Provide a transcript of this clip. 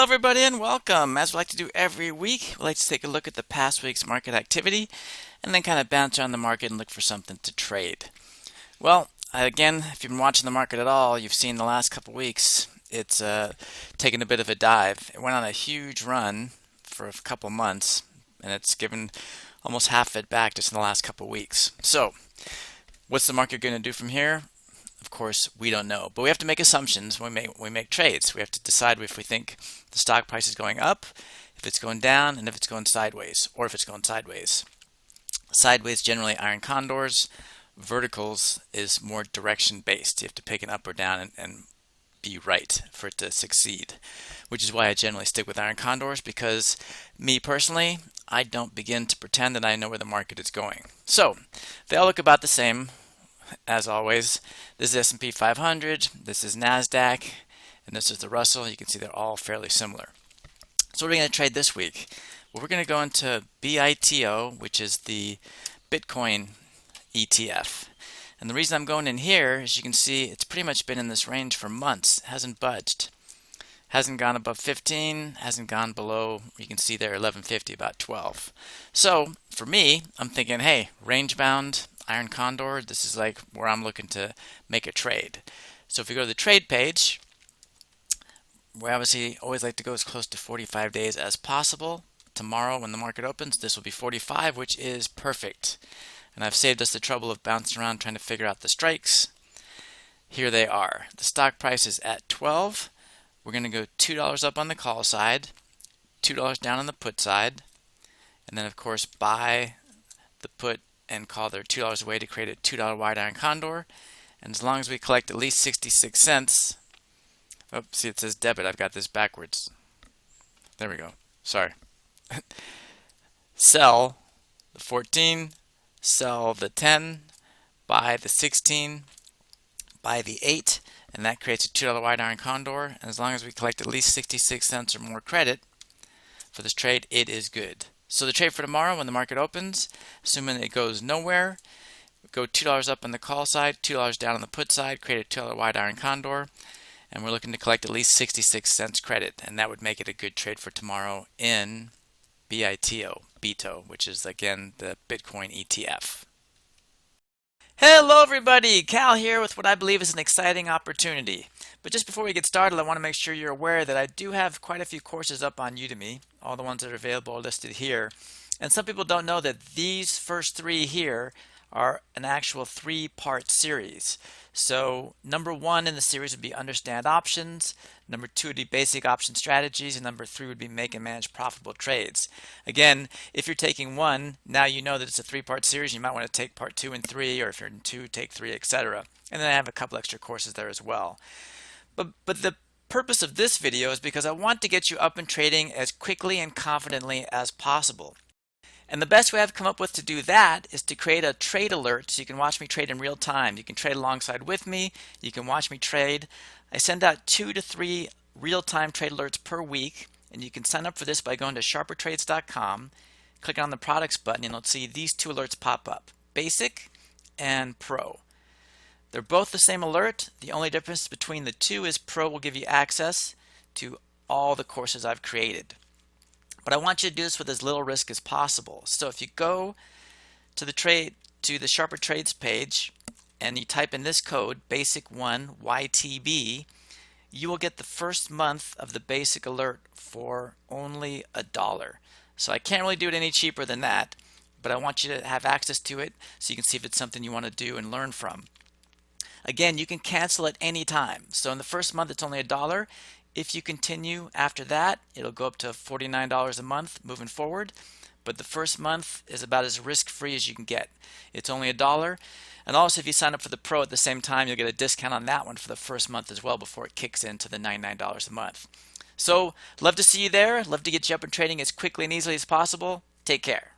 Hello everybody and welcome. As we like to do every week, we like to take a look at the past week's market activity and then kind of bounce around the market and look for something to trade. Well, again, if you've been watching the market at all, you've seen the last couple weeks it's taken a bit of a dive. It went on a huge run for a couple months and it's given almost half of it back just in the last couple weeks. So, what's the market going to do from here? Of course, we don't know, but we have to make assumptions when we make trades. We have to decide if we think the stock price is going up, if it's going down, and if it's going sideways, or if it's going sideways. Sideways, generally Iron Condors. Verticals is more direction based. You have to pick an up or down and be right for it to succeed, which is why I generally stick with Iron Condors, because me personally, I don't begin to pretend that I know where the market is going. So they all look about the same. As always, this is S&P 500, this is NASDAQ, and this is the Russell. You can see they're all fairly similar. So what are we going to trade this week? Well, we're going to go into BITO, which is the Bitcoin ETF. And the reason I'm going in here, as you can see, it's pretty much been in this range for months. It hasn't budged. Hasn't gone above 15, hasn't gone below, you can see there 1150, about 12. So for me, I'm thinking, hey, range bound, Iron Condor, this is like where I'm looking to make a trade. So if we go to the trade page, we obviously always like to go as close to 45 days as possible. Tomorrow when the market opens, this will be 45, which is perfect. And I've saved us the trouble of bouncing around trying to figure out the strikes. Here they are. The stock price is at 12. We're going to go $2 up on the call side, $2 down on the put side, and then of course buy the put and call their $2 away to create a $2 wide Iron Condor. And as long as we collect at least 66 cents, oh, see it says debit, I've got this backwards. There we go, sorry. Sell the 14, sell the 10, buy the 16, buy the 8, and that creates a $2 wide Iron Condor. And as long as we collect at least 66 cents or more credit for this trade, it is good. So the trade for tomorrow when the market opens, assuming it goes nowhere, go $2 up on the call side, $2 down on the put side, create a $2 wide Iron Condor, and we're looking to collect at least 66 cents credit, and that would make it a good trade for tomorrow in BITO, which is again the Bitcoin ETF. Hello everybody, Cal here with what I believe is an exciting opportunity. But just before we get started, I want to make sure you're aware that I do have quite a few courses up on Udemy. All the ones that are available are listed here. And some people don't know that these first three here are an actual three-part series. So number one in the series would be understand options, number two would be basic option strategies, and number three would be make and manage profitable trades. Again, if you're taking one, now you know that it's a three-part series. You might want to take part 2 and 3, or if you're in 2, take 3, etc. And then I have a couple extra courses there as well. But the purpose of this video is because I want to get you up and trading as quickly and confidently as possible. And the best way I've come up with to do that is to create a trade alert so you can watch me trade in real time. You can trade alongside with me. You can watch me trade. I send out 2 to 3 real-time trade alerts per week, and you can sign up for this by going to sharpertrades.com, clicking on the products button, and you'll see these 2 alerts pop up, Basic and Pro. They're both the same alert. The only difference between the two is Pro will give you access to all the courses I've created. But I want you to do this with as little risk as possible. So if you go to the Sharper Trades page and you type in this code, BASIC1 YTB, you will get the first month of the basic alert for only $1. So I can't really do it any cheaper than that, but I want you to have access to it so you can see if it's something you want to do and learn from. Again, you can cancel at any time. So in the first month, it's only $1. If you continue after that, it'll go up to $49 a month moving forward. But the first month is about as risk-free as you can get. It's only $1. And also, if you sign up for the Pro at the same time, you'll get a discount on that one for the first month as well before it kicks into the $99 a month. So, love to see you there. Love to get you up and trading as quickly and easily as possible. Take care.